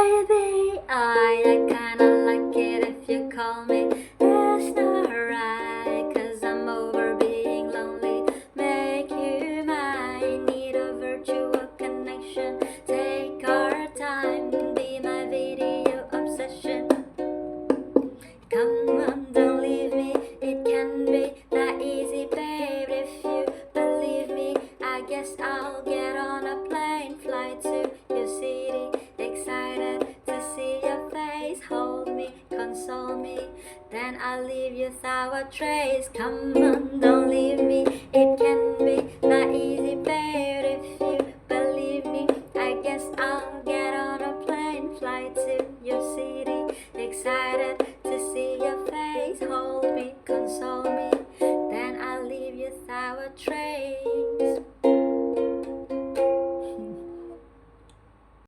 Baby, I kinda like it if you call me. It's not right, cause I'm over being lonely. Make you mine, need a virtual connection. Take our time, be my video obsession. Come on, don't leave me, it can be that easy, babe. If you believe me, I guess I'll get on a plane, fly to your city. Excited to see your face, hold me, console me. Then I'll leave you without a trace. Come on, don't leave me, it can